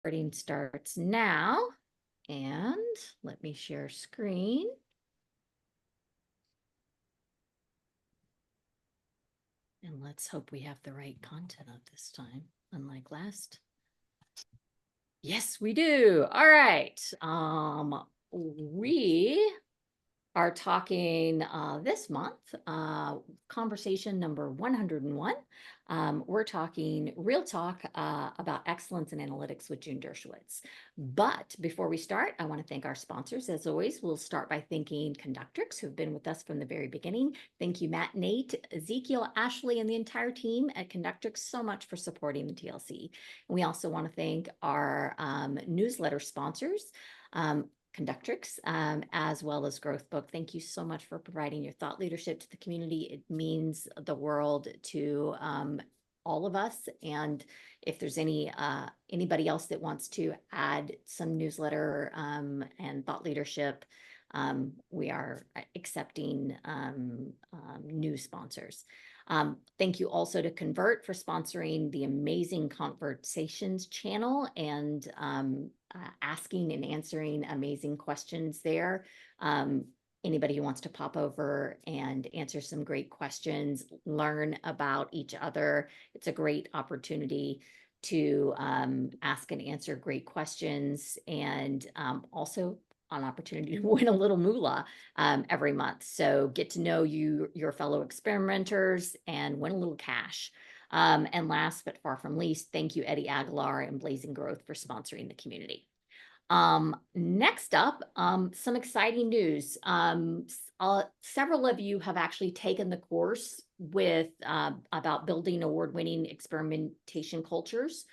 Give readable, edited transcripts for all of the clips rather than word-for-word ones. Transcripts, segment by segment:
Recording starts now, and let me share screen. And let's hope we have the right content up this time, unlike last. Yes, we do. All right. We are talking this month, conversation number 101. We're talking real talk about excellence in analytics with June Dershewitz. But before we start, I want to thank our sponsors. As always, we'll start by thanking Conductrix, who've been with us from the very beginning. Thank you, Matt, Nate, Ezekiel, Ashley, and the entire team at Conductrix so much for supporting the TLC. And we also want to thank our newsletter sponsors. Conductrix, as well as Growth Book. Thank you so much for providing your thought leadership to the community. It means the world to all of us. And if there's anybody else that wants to add some newsletter and thought leadership, we are accepting new sponsors. Thank you also to Convert for sponsoring the amazing Conversations channel and asking and answering amazing questions there. Anybody who wants to pop over and answer some great questions, learn about each other, it's a great opportunity to ask and answer great questions, and also an opportunity to win a little moolah every month. So get to know your fellow experimenters and win a little cash. And last but far from least, thank you, Eddie Aguilar and Blazing Growth for sponsoring the community. Next up, some exciting news. Several of you have actually taken the course with about building award-winning experimentation cultures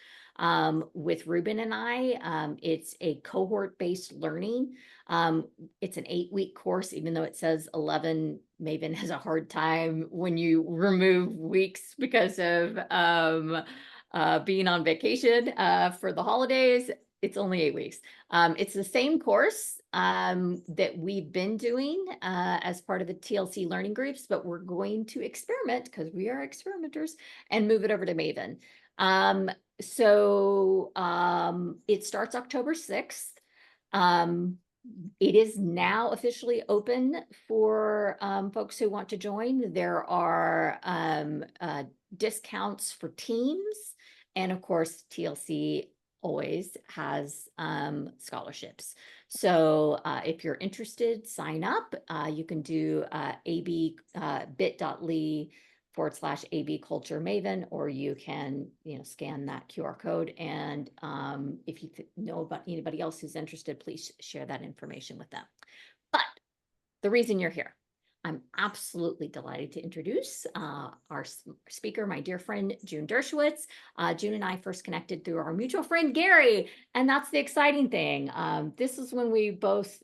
with Ruben and I. It's a cohort-based learning. It's an 8-week course, even though it says 11. Maven has a hard time when you remove weeks because of being on vacation for the holidays. It's only 8 weeks. It's the same course that we've been doing as part of the TLC learning groups, but we're going to experiment because we are experimenters and move it over to Maven. So it starts October 6th. It is now officially open for folks who want to join. There are discounts for teams, and of course, TLC always has scholarships. So if you're interested, sign up. You can do bit.ly/AB Culture Maven, or you can, scan that QR code. And if you know about anybody else who's interested, please share that information with them. But the reason you're here, I'm absolutely delighted to introduce our speaker, my dear friend, June Dershewitz. June and I first connected through our mutual friend, Gary, and that's the exciting thing. This is when we both,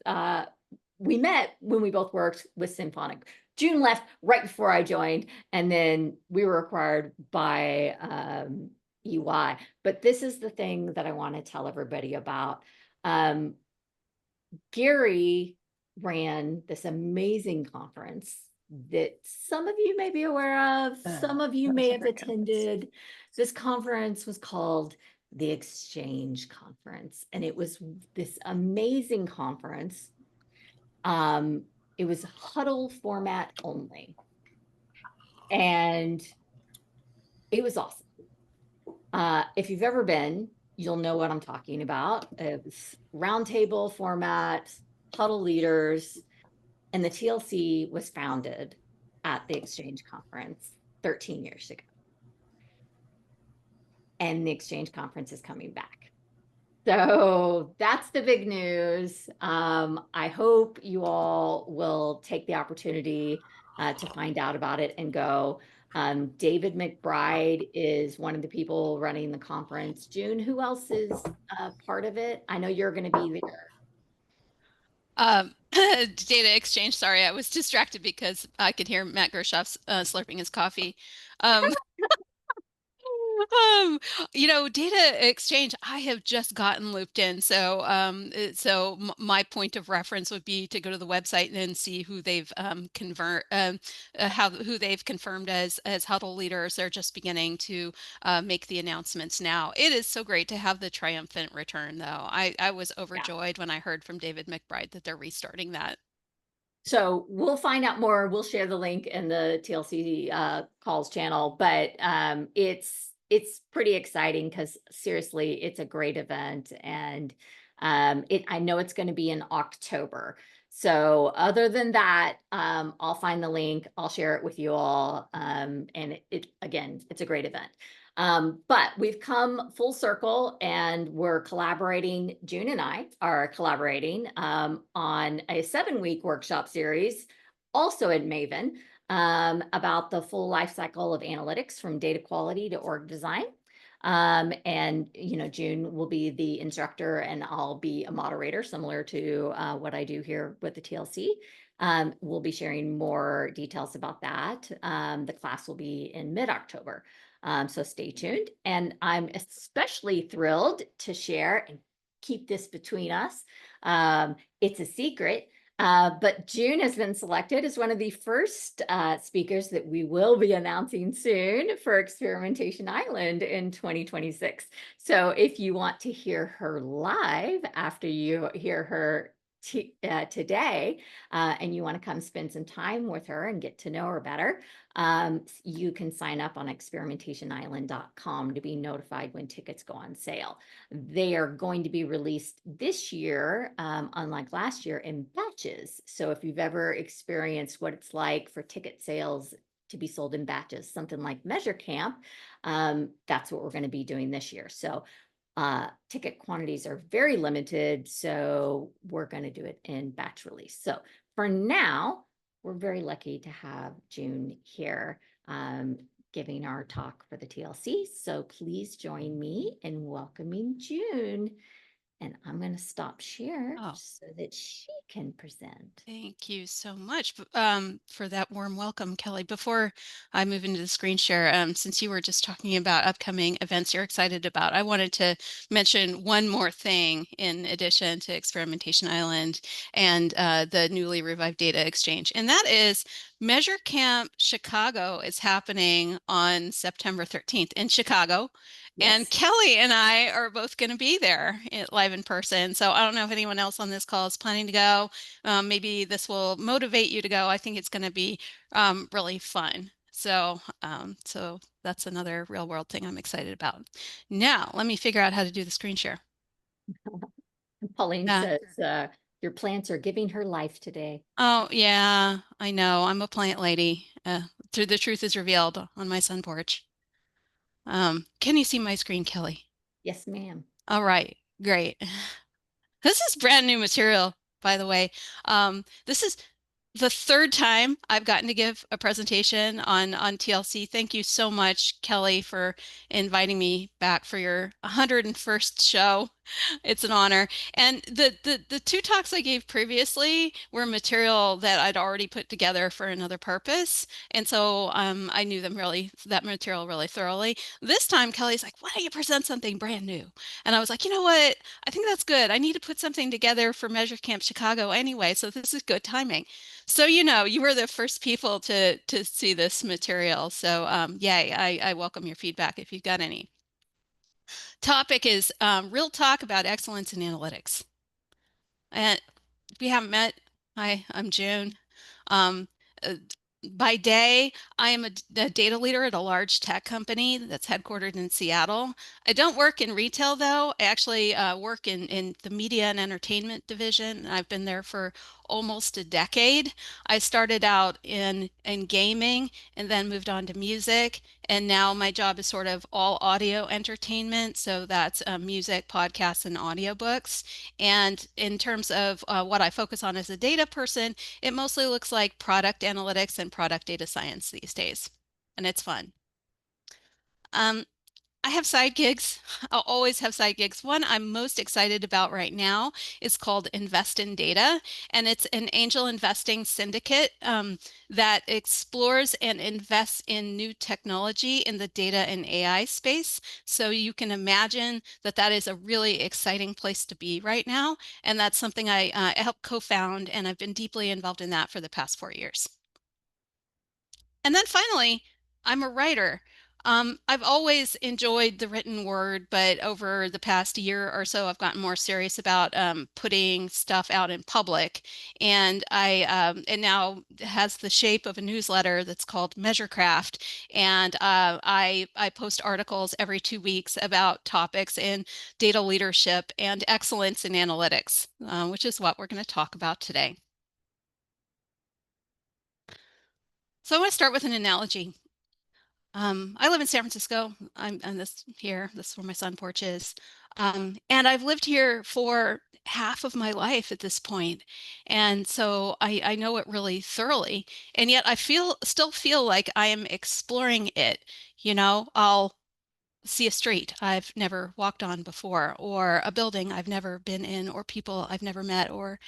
we met when we both worked with Symphonic. June left right before I joined, and then we were acquired by EY. But this is the thing that I want to tell everybody about. Gary ran this amazing conference that some of you may be aware of, some of you may have attended. This conference was called the Exchange Conference, and it was this amazing conference. It was huddle format only, and it was awesome. If you've ever been, you'll know what I'm talking about. It was roundtable format, huddle leaders, and the TLC was founded at the Exchange Conference 13 years ago. And the Exchange Conference is coming back. So that's the big news. I hope you all will take the opportunity to find out about it and go. David McBride is one of the people running the conference. June, who else is part of it? I know you're going to be there. Data exchange. Sorry, I was distracted because I could hear Matt Gershoff's slurping his coffee. Um, data exchange, I have just gotten looped in. So my point of reference would be to go to the website and see who they've who they've confirmed as huddle leaders. They're just beginning to make the announcements now. It is so great to have the triumphant return, though. I was Yeah. overjoyed when I heard from David McBride that they're restarting that. So we'll find out more. We'll share the link in the TLC calls channel, but it's pretty exciting because seriously, it's a great event, and it I know it's going to be in October. So other than that, I'll find the link. I'll share it with you all, and it again, it's a great event. But we've come full circle and we're collaborating. June and I are collaborating on a 7-week workshop series, also in Maven, about the full life cycle of analytics from data quality to org design. And June will be the instructor and I'll be a moderator, similar to what I do here with the TLC. We'll be sharing more details about that. The class will be in mid-October. So stay tuned. And I'm especially thrilled to share and keep this between us. It's a secret, but June has been selected as one of the first speakers that we will be announcing soon for Experimentation Island in 2026. So if you want to hear her live after you hear her today, and you want to come spend some time with her and get to know her better, you can sign up on experimentationisland.com to be notified when tickets go on sale. They are going to be released this year, unlike last year, in batches. So if you've ever experienced what it's like for ticket sales to be sold in batches, something like Measure Camp, that's what we're going to be doing this year. So ticket quantities are very limited, so we're going to do it in batch release. So for now, we're very lucky to have June here giving our talk for the TLC. So please join me in welcoming June. And I'm going to stop share Oh, so that she can present. thank you so much for that warm welcome, Kelly. Before I move into the screen share, since you were just talking about upcoming events you're excited about, I wanted to mention one more thing in addition to Experimentation Island and the newly revived data exchange, and that is Measure Camp Chicago is happening on September 13th in Chicago. And Yes. Kelly and I are both going to be there live in person. So I don't know if anyone else on this call is planning to go. Maybe this will motivate you to go. I think it's going to be really fun. So that's another real world thing I'm excited about. Now, let me figure out how to do the screen share. Pauline Yeah. says your plants are giving her life today. Oh, yeah, I know. I'm a plant lady. Through the truth is revealed on my sun porch. Can you see my screen, Kelly? Yes, ma'am. All right, great. This is brand new material, by the way. This is the third time I've gotten to give a presentation on TLC. Thank you so much, Kelly, for inviting me back for your 101st show. It's an honor. And the two talks I gave previously were material that I'd already put together for another purpose. And so I knew that material really thoroughly. This time, Kelly's like, why don't you present something brand new? And I was like, you know what? I think that's good. I need to put something together for Measure Camp Chicago anyway, so this is good timing. So you were the first people to see this material. So yay, I welcome your feedback if you've got any. Topic is real talk about excellence in analytics. And if we haven't met, hi, I'm June. Um, uh, by day, I am a data leader at a large tech company that's headquartered in Seattle. I don't work in retail, though. I actually work in the media and entertainment division. I've been there for almost a decade. I started out in gaming and then moved on to music. And now my job is sort of all audio entertainment. So that's music, podcasts, and audiobooks. And in terms of what I focus on as a data person, it mostly looks like product analytics and product data science these days, and it's fun. Um, I have side gigs. I'll always have side gigs. One I'm most excited about right now is called Invest in Data, and it's an angel investing syndicate that explores and invests in new technology in the data and AI space. So you can imagine that that is a really exciting place to be right now, and that's something I helped co-found, and I've been deeply involved in that for the past 4 years. And then finally, I'm a writer. I've always enjoyed the written word, but over the past year or so, I've gotten more serious about putting stuff out in public. And it now has the shape of a newsletter that's called Measurecraft. And I post articles every 2 weeks about topics in data leadership and excellence in analytics, which is what we're going to talk about today. So I want to start with an analogy. I live in San Francisco. I'm this here. This is where my sun porch is. And I've lived here for half of my life at this point. And so I know it really thoroughly. And yet I still feel like I am exploring it. I'll see a street I've never walked on before, or a building I've never been in, or people I've never met, or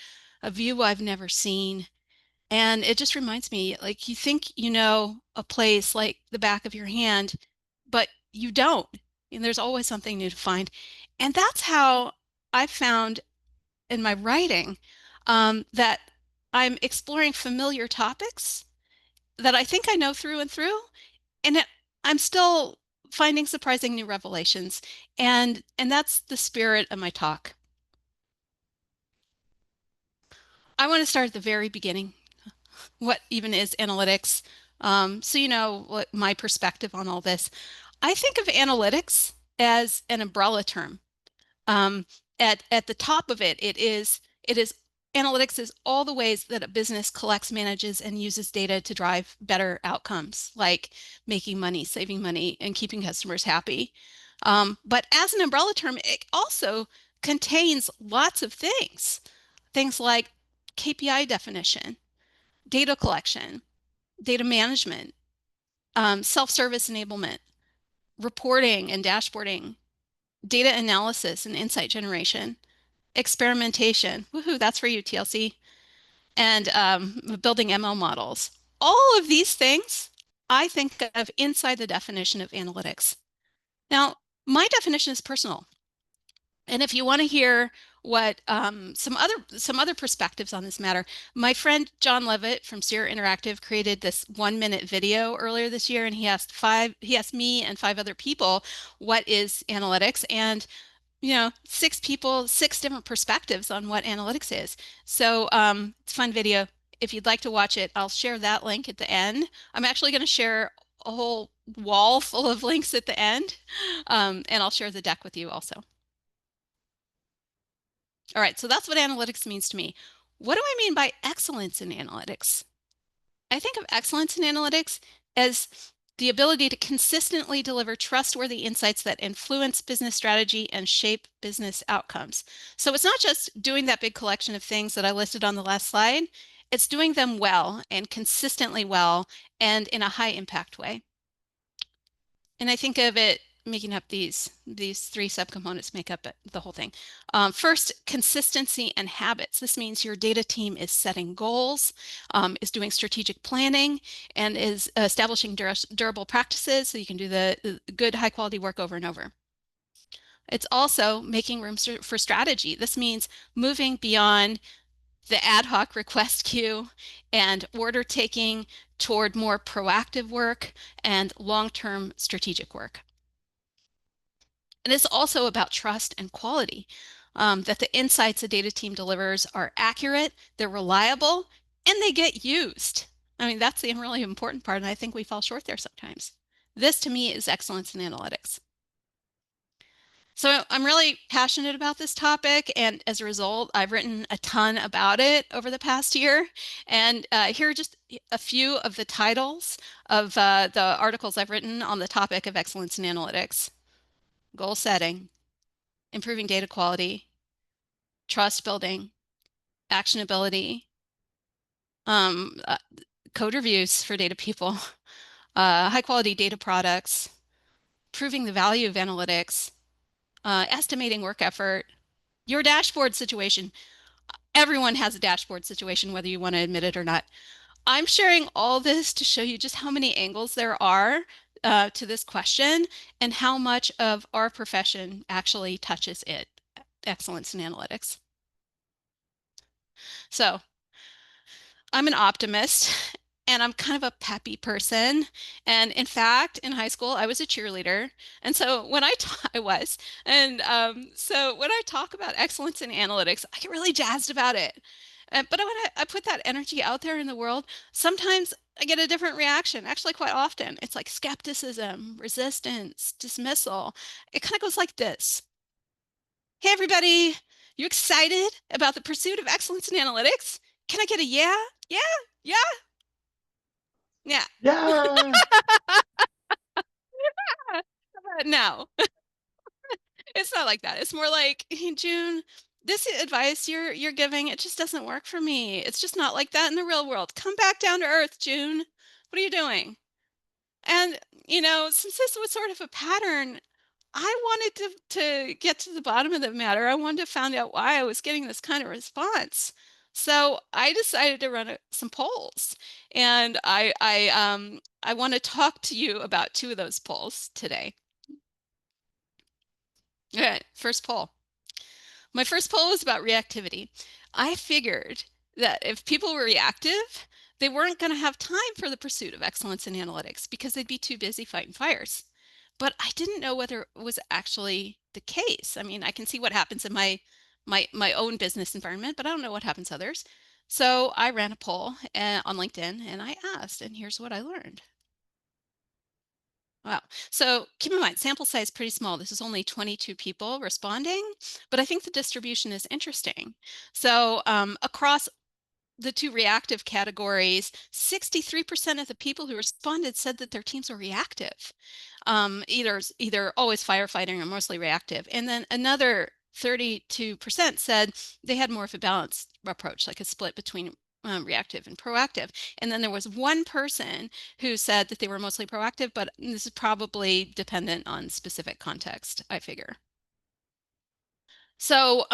a view I've never seen. And it just reminds me, like, you think you know a place like the back of your hand, but you don't. And there's always something new to find. And that's how I found in my writing that I'm exploring familiar topics that I think I know through and through, and I'm still finding surprising new revelations. And that's the spirit of my talk. I want to start at the very beginning. What even is analytics? So you know what my perspective on all this. I think of analytics as an umbrella term. Um, at the top of it, it is analytics is all the ways that a business collects, manages, and uses data to drive better outcomes, like making money, saving money, and keeping customers happy. But as an umbrella term, it also contains lots of things like KPI definition, data collection, data management, self-service enablement, reporting and dashboarding, data analysis and insight generation, experimentation. Woohoo, that's for you, TLC. And building ML models. All of these things I think of inside the definition of analytics. Now, my definition is personal. And if you want to hear what some other perspectives on this matter, my friend John Levitt from Sierra Interactive created this 1-minute video earlier this year, and he asked me and 5 other people what is analytics, and 6 people, 6 different perspectives on what analytics is. So it's a fun video. If you'd like to watch it, I'll share that link at the end. I'm actually going to share a whole wall full of links at the end, and I'll share the deck with you also. All right, so that's what analytics means to me. What do I mean by excellence in analytics? I think of excellence in analytics as the ability to consistently deliver trustworthy insights that influence business strategy and shape business outcomes. So it's not just doing that big collection of things that I listed on the last slide, it's doing them well and consistently well and in a high impact way. And I think of it making up these 3 subcomponents make up the whole thing. First, consistency and habits. This means your data team is setting goals, is doing strategic planning, and is establishing durable practices so you can do the good high quality work over and over. It's also making room for strategy. This means moving beyond the ad hoc request queue and order taking toward more proactive work and long-term strategic work. And it's also about trust and quality, that the insights a data team delivers are accurate, they're reliable, and they get used. I mean, that's the really important part, and I think we fall short there sometimes. This, to me, is excellence in analytics. So I'm really passionate about this topic, and as a result, I've written a ton about it over the past year. And here are just a few of the titles of the articles I've written on the topic of excellence in analytics: goal setting, improving data quality, trust building, actionability, um, uh, code reviews for data people, high quality data products, proving the value of analytics, estimating work effort, your dashboard situation. Everyone has a dashboard situation, whether you want to admit it or not. I'm sharing all this to show you just how many angles there are to this question and how much of our profession actually touches it, excellence in analytics. So I'm an optimist and I'm kind of a peppy person. And in fact, in high school, I was a cheerleader. And so when I was, and so when I talk about excellence in analytics, I get really jazzed about it. But when I put that energy out there in the world, sometimes I get a different reaction. Actually, quite often, it's like skepticism, resistance, dismissal. It kind of goes like this. Hey, everybody, you excited about the pursuit of excellence in analytics? Can I get a yeah? Yeah? Yeah? Yeah. Yeah. No, it's not like that. It's more like, hey, June, this advice you're giving, it just doesn't work for me. It's just not like that in the real world. Come back down to earth, June. What are you doing? And, since this was sort of a pattern, I wanted to get to the bottom of the matter. I wanted to find out why I was getting this kind of response. So I decided to run some polls, and I want to talk to you about two of those polls today. All right, first poll. My first poll was about reactivity. I figured that if people were reactive, they weren't going to have time for the pursuit of excellence in analytics because they'd be too busy fighting fires. But I didn't know whether it was actually the case. I mean, I can see what happens in my own business environment, but I don't know what happens to others. So I ran a poll on LinkedIn and I asked, and here's what I learned. Wow. So keep in mind, sample size pretty small. This is only 22 people responding, but I think the distribution is interesting. So across the two reactive categories, 63% of the people who responded said that their teams were reactive, either always firefighting or mostly reactive. And then another 32% said they had more of a balanced approach, like a split between reactive and proactive. And then there was one person who said that they were mostly proactive, but this is probably dependent on specific context, I figure. So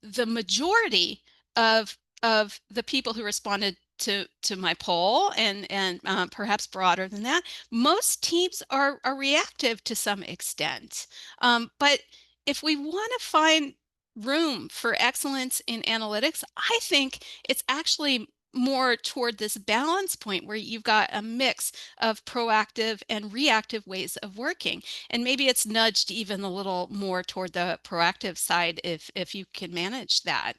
the majority of the people who responded to my poll and perhaps broader than that, most teams are reactive to some extent. But if we want to find room for excellence in analytics, I think it's actually more toward this balance point where you've got a mix of proactive and reactive ways of working. And maybe it's nudged even a little more toward the proactive side if you can manage that.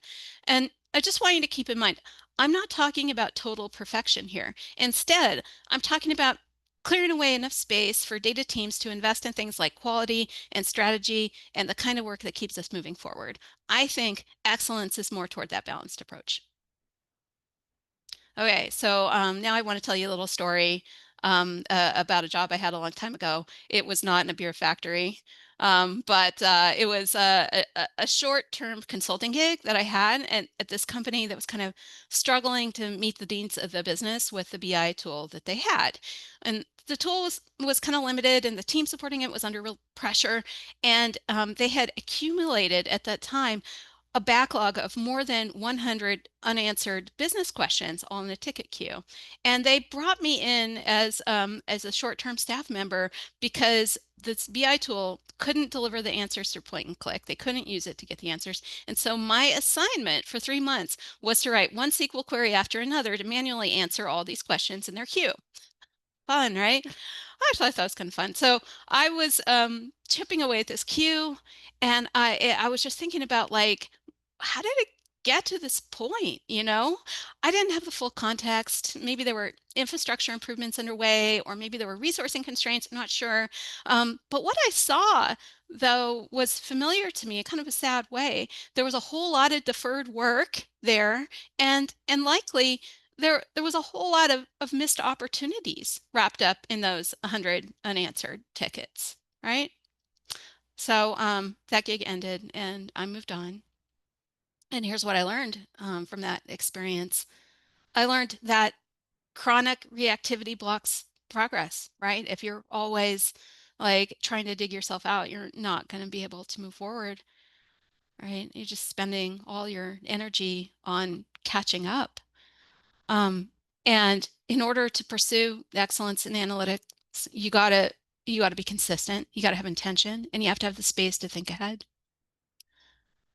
And I just want you to keep in mind, I'm not talking about total perfection here. Instead, I'm talking about clearing away enough space for data teams to invest in things like quality and strategy and the kind of work that keeps us moving forward. I think excellence is more toward that balanced approach. Okay, so now I want to tell you a little story about a job I had a long time ago. It was not in a beer factory, but it was a short-term consulting gig that I had at this company that was kind of struggling to meet the needs of the business with the BI tool that they had. And the tool was kind of limited, and the team supporting it was under real pressure. And they had accumulated at that time a backlog of more than 100 unanswered business questions all in a ticket queue. And they brought me in as a short-term staff member because this BI tool couldn't deliver the answers through point and click. They couldn't use it to get the answers. And so my assignment for 3 months was to write one SQL query after another to manually answer all these questions in their queue. Fun, right? I thought that was kind of fun. So I was chipping away at this queue, and I was just thinking about like, how did it get to this point? I didn't have the full context. Maybe there were infrastructure improvements underway, or maybe there were resourcing constraints. I'm not sure. But what I saw, though, was familiar to me in kind of a sad way. There was a whole lot of deferred work there, and likely there was a whole lot of missed opportunities wrapped up in those 100 unanswered tickets, right? So that gig ended and I moved on. And here's what I learned from that experience. I learned that chronic reactivity blocks progress, right? If you're always like trying to dig yourself out, you're not going to be able to move forward, right? You're just spending all your energy on catching up. Um, and in order to pursue excellence in analytics, you gotta be consistent, you gotta have intention, and you have to have the space to think ahead.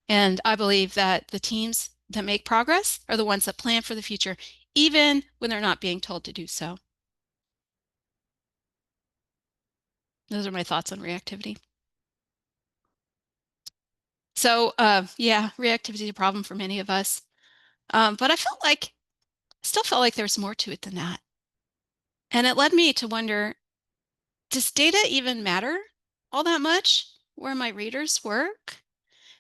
And I believe that the teams that make progress are the ones that plan for the future, even when they're not being told to do so. Those are my thoughts on reactivity. So, yeah, reactivity is a problem for many of us. But still felt like there's more to it than that. And it led me to wonder, does data even matter all that much where my readers work?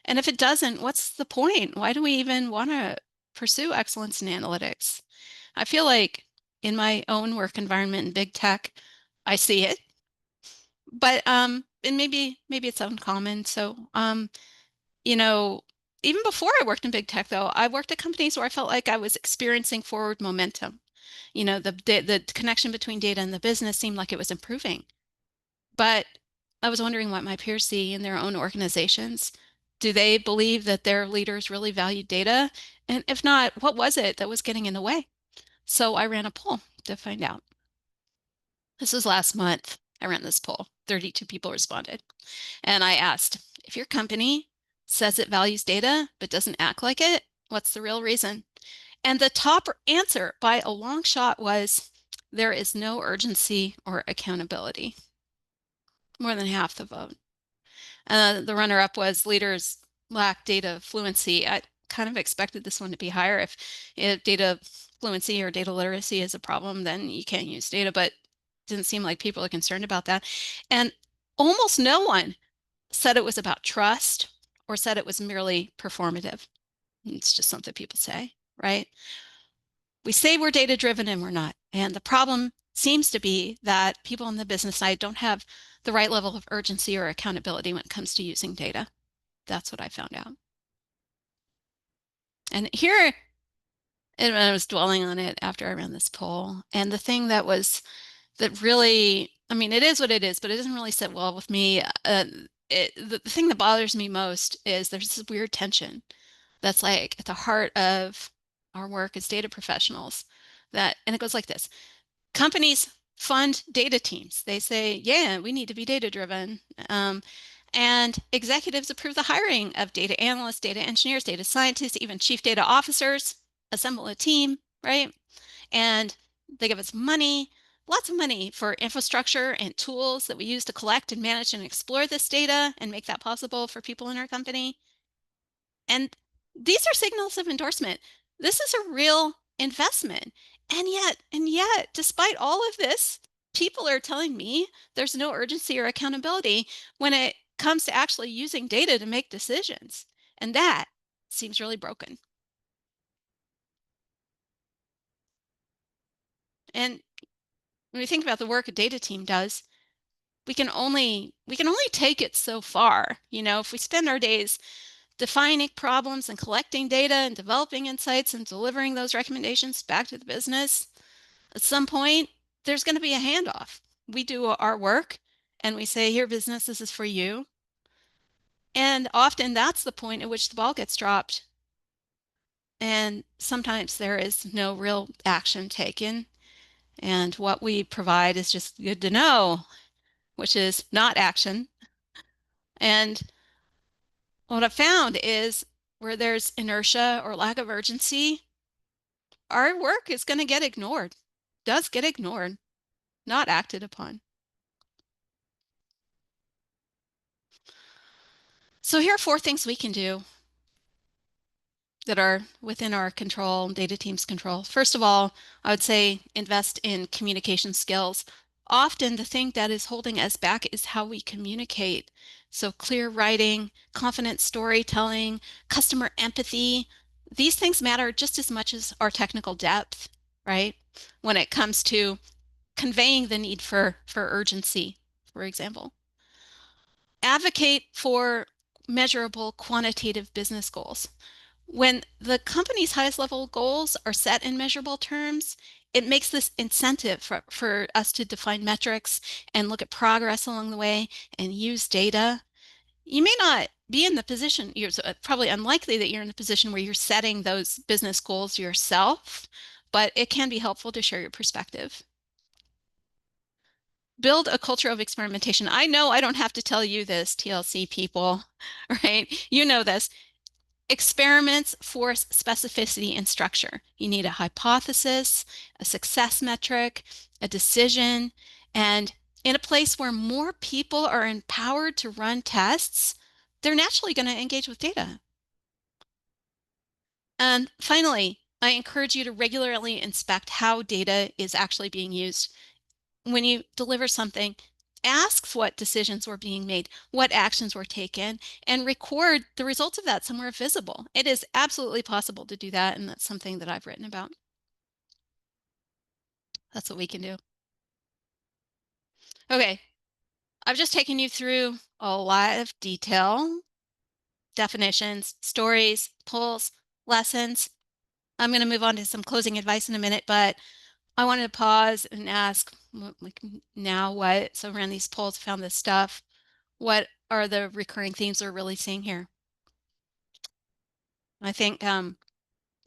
And if it doesn't, what's the point? Why do we even want to pursue excellence in analytics? I feel like in my own work environment in big tech, I see it, but and maybe it's uncommon. So you know, even before I worked in big tech, though, I worked at companies where I felt like I was experiencing forward momentum. The connection between data and the business seemed like it was improving. But I was wondering what my peers see in their own organizations. Do they believe that their leaders really value data? And if not, what was it that was getting in the way? So I ran a poll to find out. This was last month. I ran this poll. 32 people responded. And I asked, if your company says it values data but doesn't act like it, what's the real reason? And the top answer by a long shot was there is no urgency or accountability. More than half the vote. The runner-up was leaders lack data fluency. I kind of expected this one to be higher. If data fluency or data literacy is a problem, then you can't use data, but it didn't seem like people are concerned about that. And almost no one said it was about trust or said it was merely performative. It's just something people say, right? We say we're data driven and we're not. And the problem seems to be that people on the business side don't have the right level of urgency or accountability when it comes to using data. That's what I found out. And here, and I was dwelling on it after I ran this poll, and the thing that really, I mean, it is what it is, but it doesn't really sit well with me. The thing that bothers me most is there's this weird tension that's like at the heart of our work as data professionals. And it goes like this. Companies fund data teams. They say, yeah, we need to be data driven. And executives approve the hiring of data analysts, data engineers, data scientists, even chief data officers, assemble a team, right? And they give us money, lots of money for infrastructure and tools that we use to collect and manage and explore this data and make that possible for people in our company. And these are signals of endorsement. This is a real investment. And yet, despite all of this, people are telling me there's no urgency or accountability when it comes to actually using data to make decisions. And that seems really broken. And when we think about the work a data team does, we can only take it so far. If we spend our days defining problems and collecting data and developing insights and delivering those recommendations back to the business, at some point, there's going to be a handoff. We do our work and we say, here, business, this is for you. And often that's the point at which the ball gets dropped. And sometimes there is no real action taken. And what we provide is just good to know, which is not action. And what I've found is where there's inertia or lack of urgency, our work is going to get ignored, does get ignored, not acted upon. So here are 4 things we can do that are within our control, data team's control. First of all, I would say invest in communication skills. Often the thing that is holding us back is how we communicate. So clear writing, confident storytelling, customer empathy, these things matter just as much as our technical depth, right? When it comes to conveying the need for urgency, for example. Advocate for measurable quantitative business goals. When the company's highest level goals are set in measurable terms, it makes this incentive for us to define metrics and look at progress along the way and use data. You may not be in the position, you're probably unlikely that you're in the position where you're setting those business goals yourself, but it can be helpful to share your perspective. Build a culture of experimentation. I know I don't have to tell you this, TLC people, right? You know this. Experiments force specificity and structure. You need a hypothesis, a success metric, a decision, and in a place where more people are empowered to run tests, they're naturally going to engage with data. And finally, I encourage you to regularly inspect how data is actually being used. When you deliver something, ask what decisions were being made, what actions were taken, and record the results of that somewhere visible. It is absolutely possible to do that, and that's something that I've written about. That's what we can do. Okay, I've just taken you through a lot of detail, definitions, stories, polls, lessons. I'm going to move on to some closing advice in a minute, but I wanted to pause and ask, like, now what? So around these polls, found this stuff. What are the recurring themes we're really seeing here? I think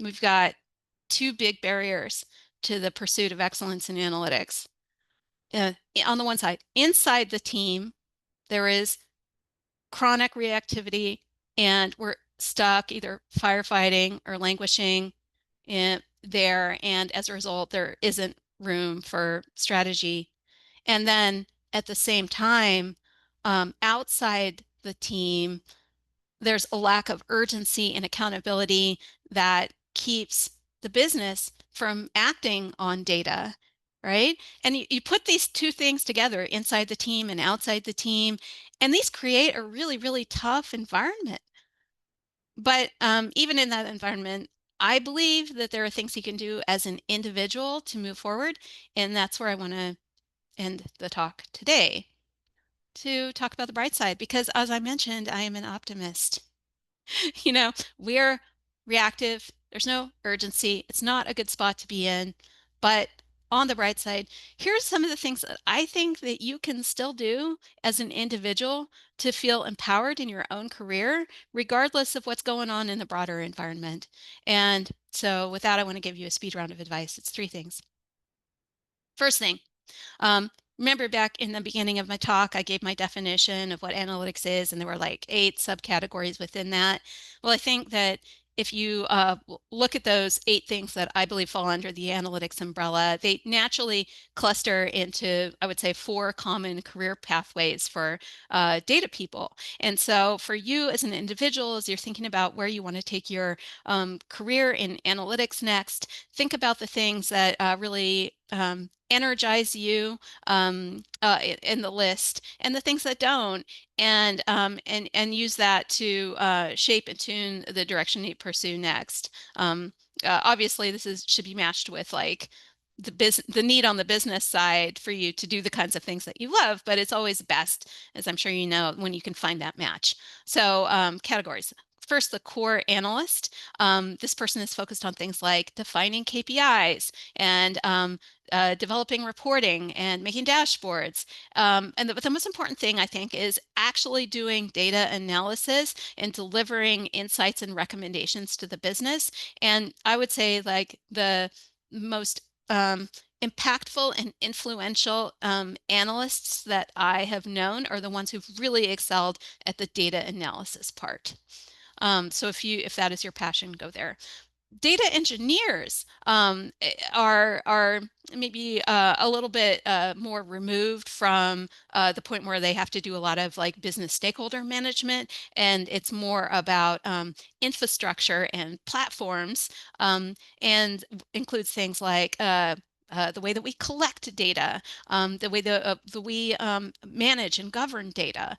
we've got two big barriers to the pursuit of excellence in analytics. On the one side, inside the team, there is chronic reactivity, and we're stuck either firefighting or languishing in there, and as a result, there isn't room for strategy. And then at the same time, outside the team, there's a lack of urgency and accountability that keeps the business from acting on data, right? And you put these two things together, inside the team and outside the team, and these create a really, really tough environment. But even in that environment, I believe that there are things you can do as an individual to move forward. And that's where I want to end the talk today, to talk about the bright side, because as I mentioned, I am an optimist. You know, we're reactive. There's no urgency. It's not a good spot to be in. But on the bright side, here's some of the things that I think that you can still do as an individual to feel empowered in your own career, regardless of what's going on in the broader environment. And so with that, I want to give you a speed round of advice. It's three things. First thing, um, remember back in the beginning of my talk, I gave my definition of what analytics is, and there were like 8 subcategories within that. Well, I think that if you look at those 8 things that I believe fall under the analytics umbrella, they naturally cluster into, I would say, 4 common career pathways for data people. And so for you as an individual, as you're thinking about where you want to take your career in analytics next, think about the things that really energize you in the list, and the things that don't, and use that to shape and tune the direction you pursue next. Obviously, should be matched with like the need on the business side for you to do the kinds of things that you love, but it's always best, as I'm sure you know, when you can find that match. So categories. First, the core analyst. This person is focused on things like defining KPIs and developing reporting and making dashboards. And the most important thing, I think, is actually doing data analysis and delivering insights and recommendations to the business. And I would say like the most impactful and influential analysts that I have known are the ones who've really excelled at the data analysis part. So if that is your passion, go there. Data engineers are maybe a little bit more removed from the point where they have to do a lot of like business stakeholder management, and it's more about infrastructure and platforms, and includes things like the way that we collect data, the way that we manage and govern data,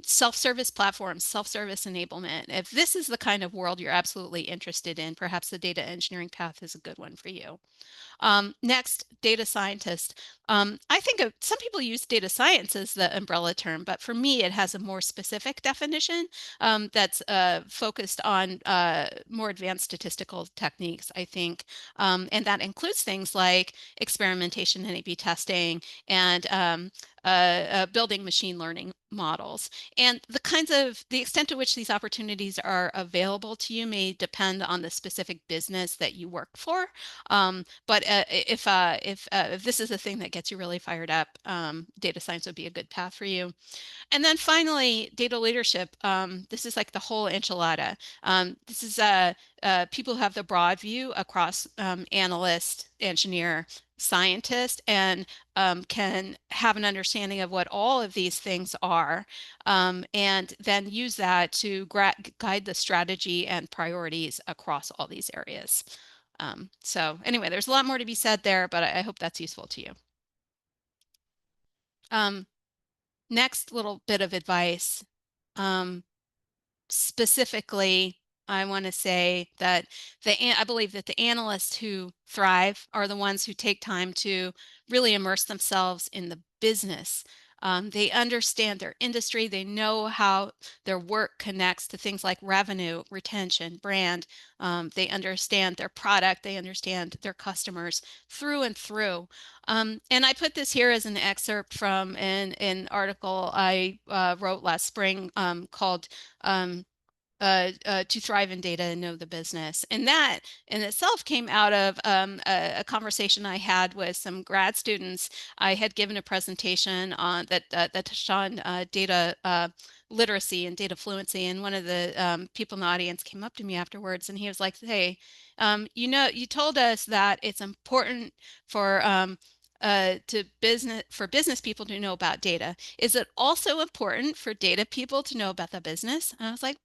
self-service platforms, self-service enablement. If this is the kind of world you're absolutely interested in, perhaps the data engineering path is a good one for you. Next, data scientist. I think some people use data science as the umbrella term, but for me, it has a more specific definition that's focused on more advanced statistical techniques, I think. And that includes things like experimentation and A/B testing and building machine learning models. And the extent to which these opportunities are available to you may depend on the specific business that you work for. But if this is a thing that gets you really fired up, data science would be a good path for you. And then finally, data leadership. This is like the whole enchilada. This is people who have the broad view across analyst, engineer, scientist, and can have an understanding of what all of these things are, and then use that to guide the strategy and priorities across all these areas. So anyway, there's a lot more to be said there, but I hope that's useful to you. Um, Next little bit of advice. Specifically, I want to say that I believe that the analysts who thrive are the ones who take time to really immerse themselves in the business. They understand their industry. They know how their work connects to things like revenue, retention, brand. They understand their product. They understand their customers through and through. And I put this here as an excerpt from an article I wrote last spring called to thrive in data and know the business. And that in itself came out of a conversation I had with some grad students. I had given a presentation on that touched on data literacy and data fluency. And one of the people in the audience came up to me afterwards and he was like, hey, you told us that it's important for business people to know about data. Is it also important for data people to know about the business? And I was like,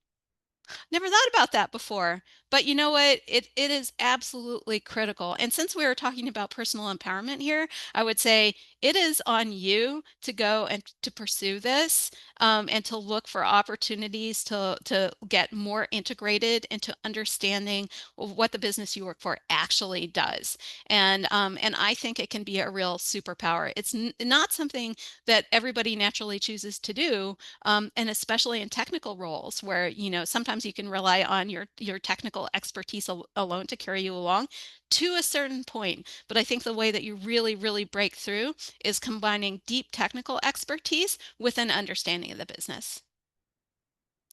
never thought about that before. But you know what? It is absolutely critical. And since we were talking about personal empowerment here, I would say it is on you to go and to pursue this and to look for opportunities to get more integrated into understanding what the business you work for actually does. And I think it can be a real superpower. It's not something that everybody naturally chooses to do, and especially in technical roles where, sometimes you can rely on your technical expertise alone to carry you along to a certain point. But I think the way that you really, really break through is combining deep technical expertise with an understanding of the business.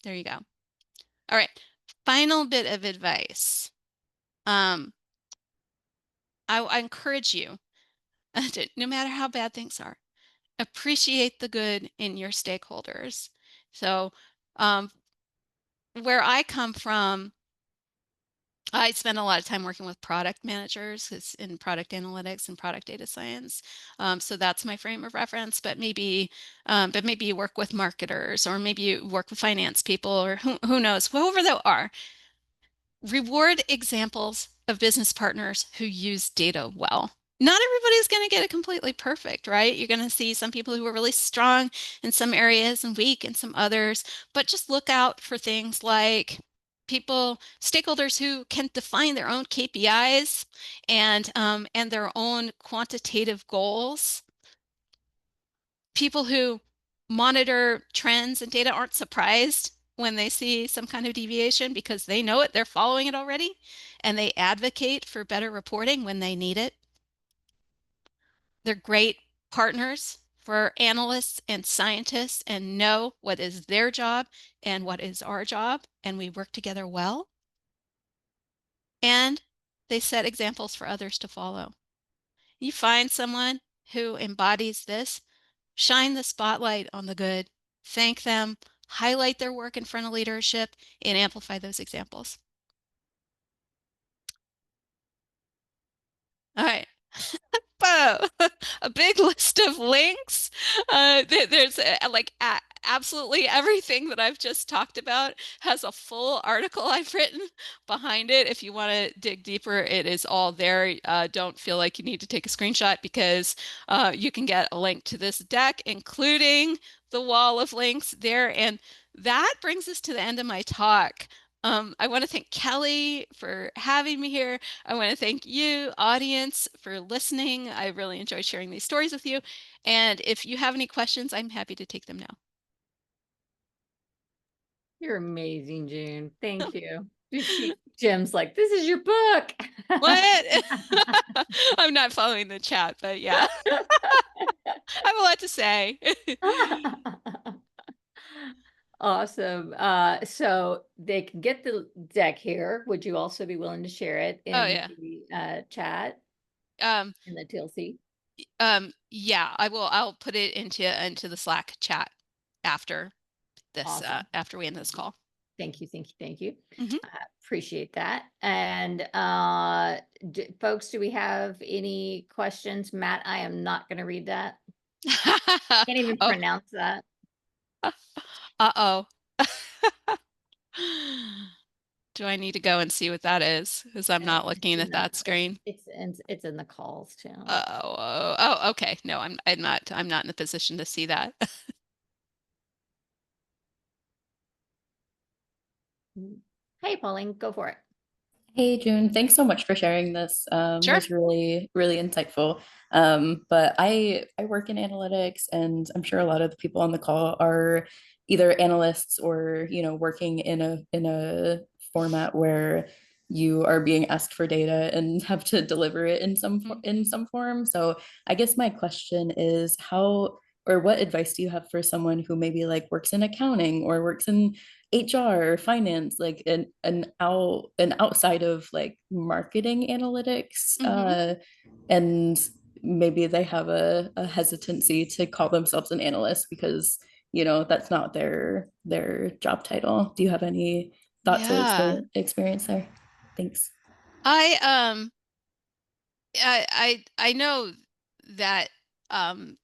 There you go. All right. Final bit of advice. I encourage you, no matter how bad things are, appreciate the good in your stakeholders. So, where I come from, I spend a lot of time working with product managers in product analytics and product data science. So that's my frame of reference. But maybe you work with marketers, or maybe you work with finance people, or who knows, whoever they are. Reward examples of business partners who use data well. Not everybody's going to get it completely perfect, right? You're going to see some people who are really strong in some areas and weak in some others, but just look out for things like stakeholders who can define their own KPIs and their own quantitative goals. People who monitor trends and data aren't surprised when they see some kind of deviation because they know it, they're following it already, and they advocate for better reporting when they need it. They're great partners for analysts and scientists and know what is their job and what is our job, and we work together well. And they set examples for others to follow. You find someone who embodies this, shine the spotlight on the good, thank them, highlight their work in front of leadership, and amplify those examples. All right. Whoa, a big list of links. There's like absolutely everything that I've just talked about has a full article I've written behind it. If you want to dig deeper, it is all there. Don't feel like you need to take a screenshot because you can get a link to this deck, including the wall of links there. And that brings us to the end of my talk. I want to thank Kelly for having me here. I want to thank you, audience, for listening. I really enjoy sharing these stories with you. And if you have any questions, I'm happy to take them now. You're amazing, June. Thank you. Jim's like, this is your book. What? I'm not following the chat, but yeah, I have a lot to say. Awesome. So they can get the deck here. Would you also be willing to share it Oh in yeah. the chat Um, in the TLC? yeah, I'll put it into the Slack chat after this Awesome. after we end this call. Thank you, thank you, thank you. Mhm. Appreciate that. And folks, do we have any questions? Matt, I am not going to read that. Can't even Oh, pronounce that. uh-oh. Do I need to go and see what that is? Because I'm not It's looking in at the that screen. it's in the calls too. Oh, okay. No, I'm not in a position to see that. Hey, Pauline, go for it. Hey June, thanks so much for sharing this. It Sure. was really, really insightful. But I work in analytics, and I'm sure a lot of the people on the call are either analysts or, working in a format where you are being asked for data and have to deliver it Mm. in some form. So I guess my question is how or what advice do you have for someone who maybe like works in accounting or works in HR or finance, like an outside of like marketing analytics, Hmm. and maybe they have a hesitancy to call themselves an analyst because that's not their job title. Do you have any thoughts or Yeah. experience there? Thanks. I um I know that um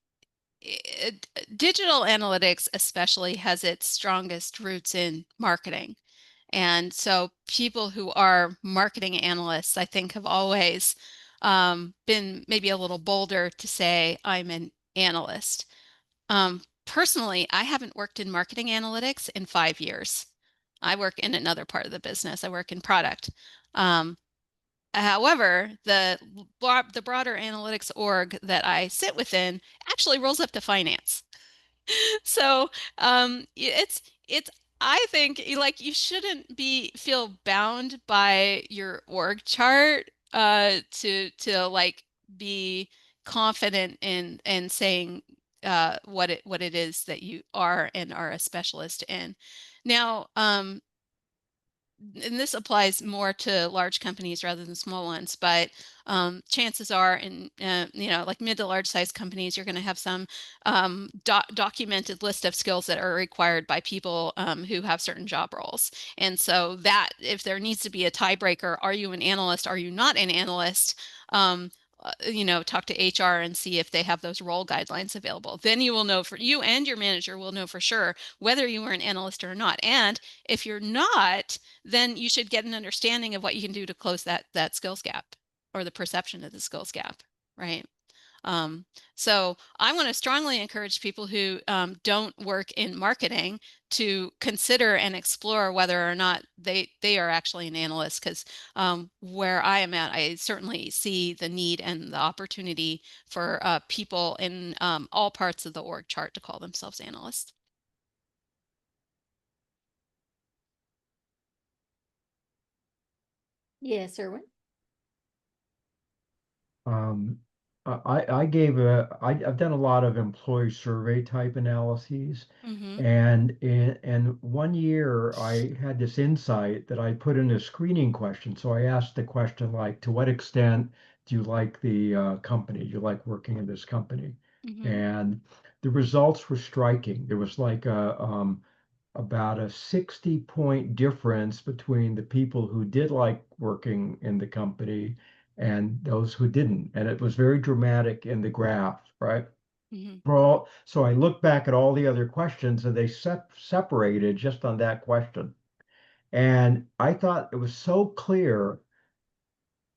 digital analytics especially has its strongest roots in marketing. And so people who are marketing analysts, I think, have always been maybe a little bolder to say, I'm an analyst. Personally, I haven't worked in marketing analytics in 5 years. I work in another part of the business. I work in product. Um, However, the broader analytics org that I sit within actually rolls up to finance. So it's I think like you shouldn't be feel bound by your org chart to like be confident in saying what it is that you are and are a specialist in. Now, and this applies more to large companies rather than small ones, but chances are in like mid to large size companies, you're going to have some documented list of skills that are required by people who have certain job roles. And so that if there needs to be a tiebreaker, are you an analyst? Are you not an analyst? Talk to HR and see if they have those role guidelines available. Then you will know for you and your manager will know for sure whether you are an analyst or not. And if you're not, then you should get an understanding of what you can do to close that skills gap or the perception of the skills gap, right? Um, so I want to strongly encourage people who don't work in marketing to consider and explore whether or not they are actually an analyst, because where I am at, I certainly see the need and the opportunity for people in all parts of the org chart to call themselves analysts. Yes, Erwin. Um, I've done a lot of employee survey type analyses, Mm-hmm. and in 1 year I had this insight that I put in a screening question. So I asked the question like, to what extent do you like the company? Do you like working in this company? Mm-hmm. And the results were striking. There was like about a 60-point difference between the people who did like working in the company and those who didn't. And it was very dramatic in the graph, right? Mm-hmm. So I look back at all the other questions and they separated just on that question. And I thought it was so clear,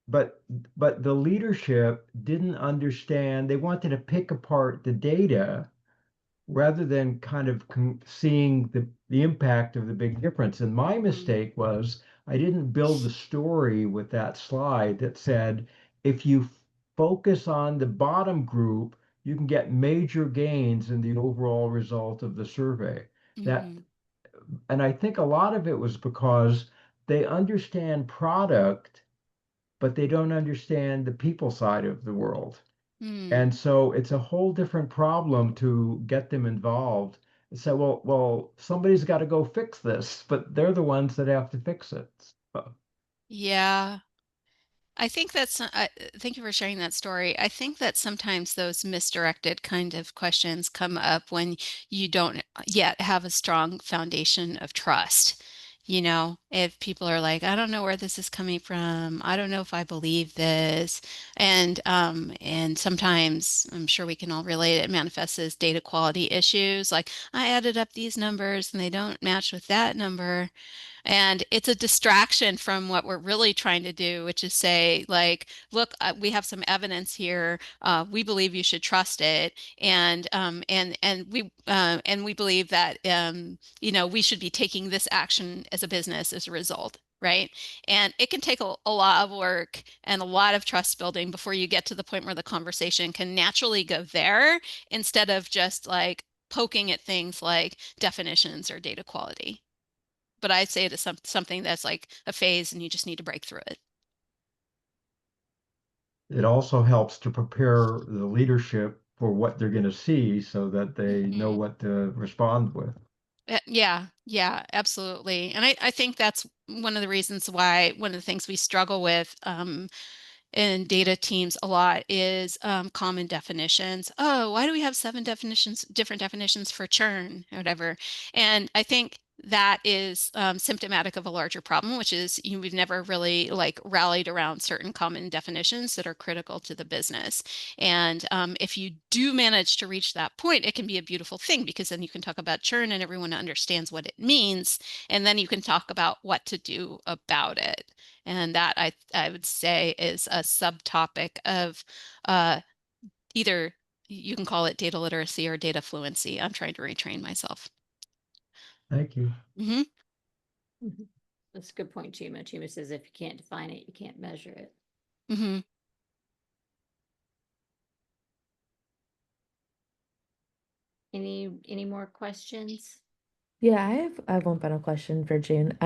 but the leadership didn't understand. They wanted to pick apart the data rather than kind of seeing the impact of the big difference. And my Mm, mistake was I didn't build the story with that slide that said, if you focus on the bottom group, you can get major gains in the overall result of the survey. That, mhm, and I think a lot of it was because they understand product, but they don't understand the people side of the world. mm. And so it's a whole different problem to get them involved. So, well, somebody's got to go fix this, but they're the ones that have to fix it. So, Yeah. I think that's, thank you for sharing that story. I think that sometimes those misdirected kind of questions come up when you don't yet have a strong foundation of trust. You know, if people are like, I don't know where this is coming from. I don't know if I believe this. And sometimes I'm sure we can all relate, it manifests as data quality issues. Like I added up these numbers and they don't match with that number. And it's a distraction from what we're really trying to do, which is say, like, look, we have some evidence here. We believe you should trust it, and we believe that we should be taking this action as a business as a result, right? And it can take a lot of work and a lot of trust building before you get to the point where the conversation can naturally go there instead of just like poking at things like definitions or data quality. But I'd say it is something that's like a phase and you just need to break through it. it also helps to prepare the leadership for what they're going to see so that they know Mhm. what to respond with. Yeah, yeah, absolutely. And I think that's one of the reasons why one of the things we struggle with in data teams a lot is common definitions. Oh, why do we have seven definitions, different definitions for churn or whatever? And I think that is symptomatic of a larger problem, which is we've never really like rallied around certain common definitions that are critical to the business. And if you do manage to reach that point, it can be a beautiful thing because then you can talk about churn and everyone understands what it means, and then you can talk about what to do about it. And that I would say is a subtopic of uh, either you can call it data literacy or data fluency. I'm trying to retrain myself. Thank you. Hmm. Mhm. That's a good point, Chima. Chima says if you can't define it, you can't measure it. Hmm. Any more questions? Yeah, I have one final question for June.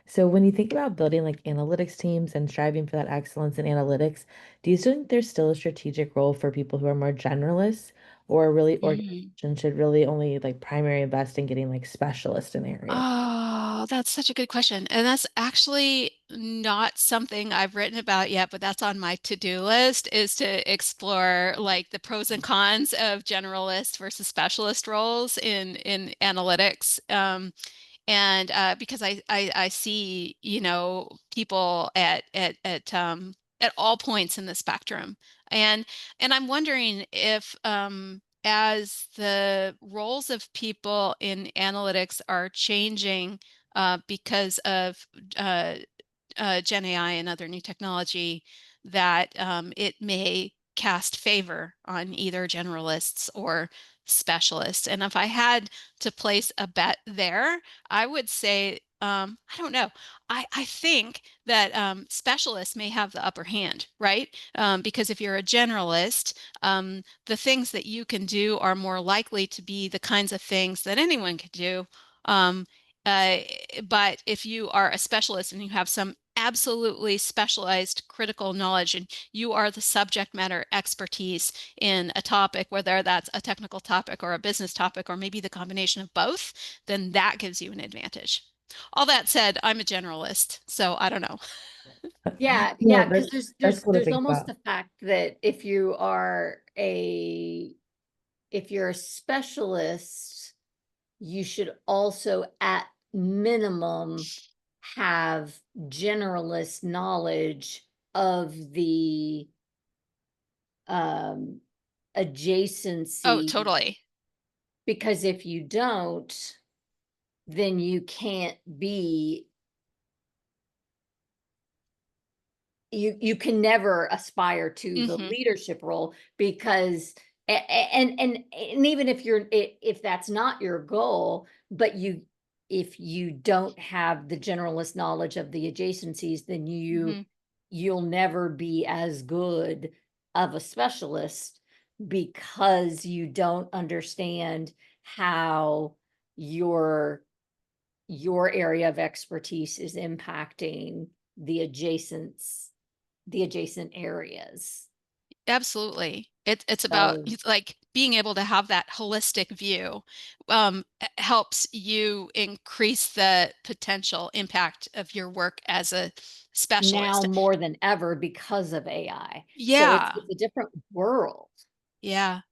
So when you think about building like analytics teams and striving for that excellence in analytics, do you think there's still a strategic role for people who are more generalists, or really organizations should really only like primary invest in getting like specialists in areas? Oh, that's such a good question. And that's actually not something I've written about yet, but that's on my to-do list is to explore like the pros and cons of generalist versus specialist roles in analytics. And because I see, people at all points in the spectrum. And I'm wondering if as the roles of people in analytics are changing because of uh, Gen AI and other new technology, that it may cast favor on either generalists or specialists. And if I had to place a bet there, I would say, I don't know. I think that specialists may have the upper hand, right? Because if you're a generalist, the things that you can do are more likely to be the kinds of things that anyone could do. Um, uh, but if you are a specialist and you have some absolutely specialized critical knowledge and you are the subject matter expertise in a topic, whether that's a technical topic or a business topic, or maybe the combination of both, then that gives you an advantage. All that said, I'm a generalist, so I don't know. Yeah, Yeah, yeah, because there's that's there's cool to there's think almost about. the fact that if you're a specialist, you should also at minimum have generalist knowledge of the um Oh, adjacency, totally. because if you don't, then you can't be you can never aspire to the Hmm. leadership role because And even if that's not your goal, but if you don't have the generalist knowledge of the adjacencies, then you'll never be as good of a specialist because you don't understand how your area of expertise is impacting the adjacent areas. Absolutely. It's about So like being able to have that holistic view helps you increase the potential impact of your work as a now specialist. more than ever because of AI. So Yeah. it's a different world. Yeah.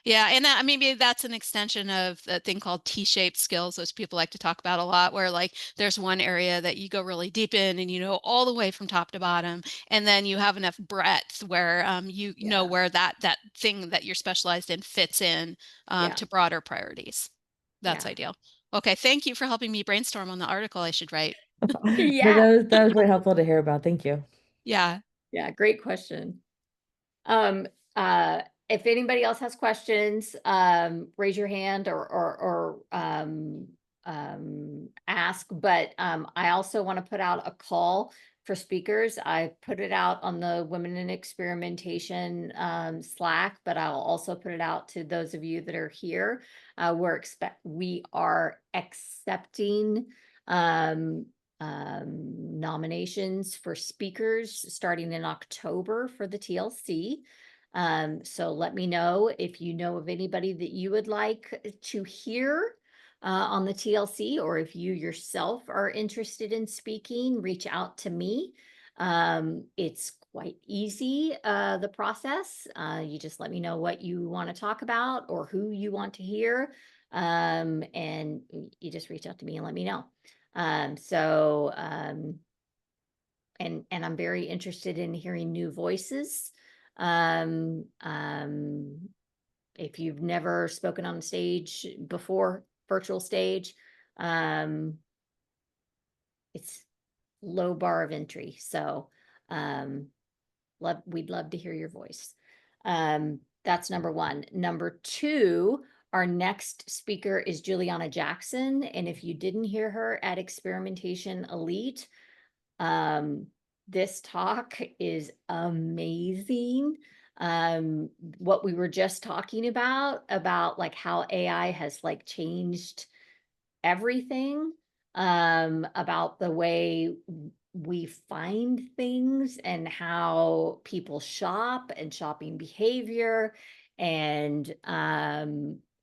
Yeah, and that, maybe that's an extension of the thing called T-shaped skills, which people like to talk about a lot, where like there's one area that you go really deep in and you know all the way from top to bottom, and then you have enough breadth where you know where that thing that you're specialized in fits in to broader priorities. That's ideal. Okay, thank you for helping me brainstorm on the article I should write. No, that was really helpful to hear about. Thank you. Yeah. Yeah, great question. If anybody else has questions, raise your hand or ask. But I also want to put out a call for speakers. I put it out on the Women in Experimentation Slack, but I'll also put it out to those of you that are here. We are accepting nominations for speakers starting in October for the TLC. So let me know if you know of anybody that you would like to hear on the TLC, or if you yourself are interested in speaking, reach out to me. It's quite easy, the process. You just let me know what you want to talk about or who you want to hear. And you just reach out to me and let me know. And I'm very interested in hearing new voices. If you've never spoken on stage before, virtual stage, it's low bar of entry. So, we'd love to hear your voice. That's number one. Number two, our next speaker is Juliana Jackson. And if you didn't hear her at Experimentation Elite, this talk is amazing. What we were just talking about like how AI has like changed everything, about the way we find things and how people shop and shopping behavior, and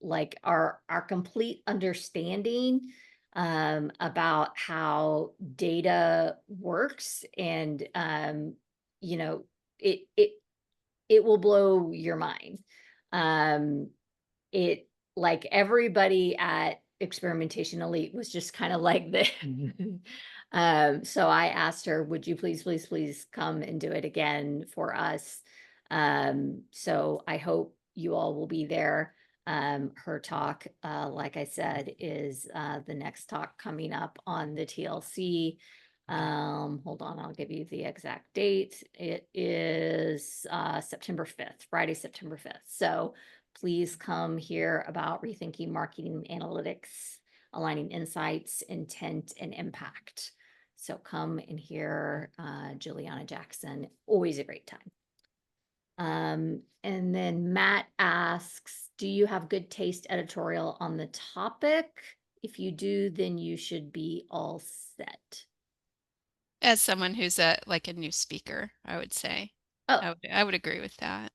like our complete understanding about how data works. And you know, it will blow your mind. It like everybody at Experimentation Elite was just kind of like this. So I asked her, would you please come and do it again for us? So I hope you all will be there. Her talk, like I said, is the next talk coming up on the TLC. Hold on, I'll give you the exact date. It is September 5th, Friday, September 5th. So please come hear about rethinking marketing analytics, aligning insights, intent, and impact. So come and hear Juliana Jackson. Always a great time. And then Matt asks, do you have good taste editorial on the topic? If you do, then you should be all set. As someone who's like a new speaker, I would say. Oh, I would agree with that.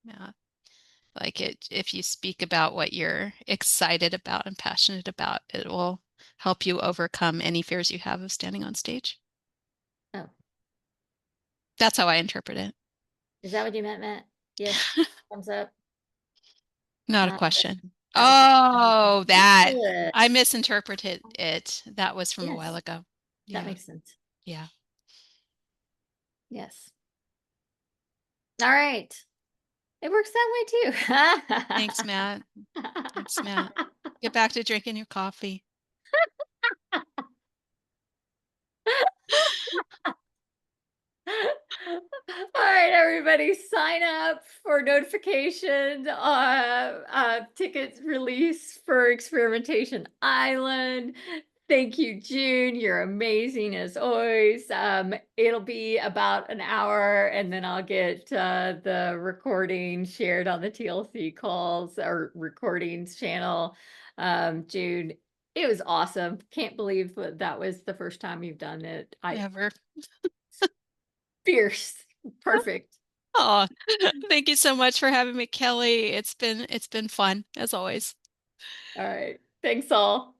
Yeah. Like if you speak about what you're excited about and passionate about, it will help you overcome any fears you have of standing on stage. oh, That's how I interpret it. is that what you meant, Matt? Yes, thumbs up. Not a question. That was Oh, that good. I misinterpreted it. That was from a while Yes, ago. that Yeah. makes sense. Yeah. Yes. All right. It works that way too. Thanks, Matt. Thanks, Matt. Get back to drinking your coffee. All right. right, everybody, sign up for notification tickets release for Experimentation Island. Thank you, June. You're amazing as always. It'll be about an hour, and then I'll get the recording shared on the TLC calls or recordings channel. June, it was awesome. Can't believe that was the first time you've done it. Ever. Fierce. Perfect. Oh, thank you so much for having me, Kelly. It's been fun as always. All right. Thanks all.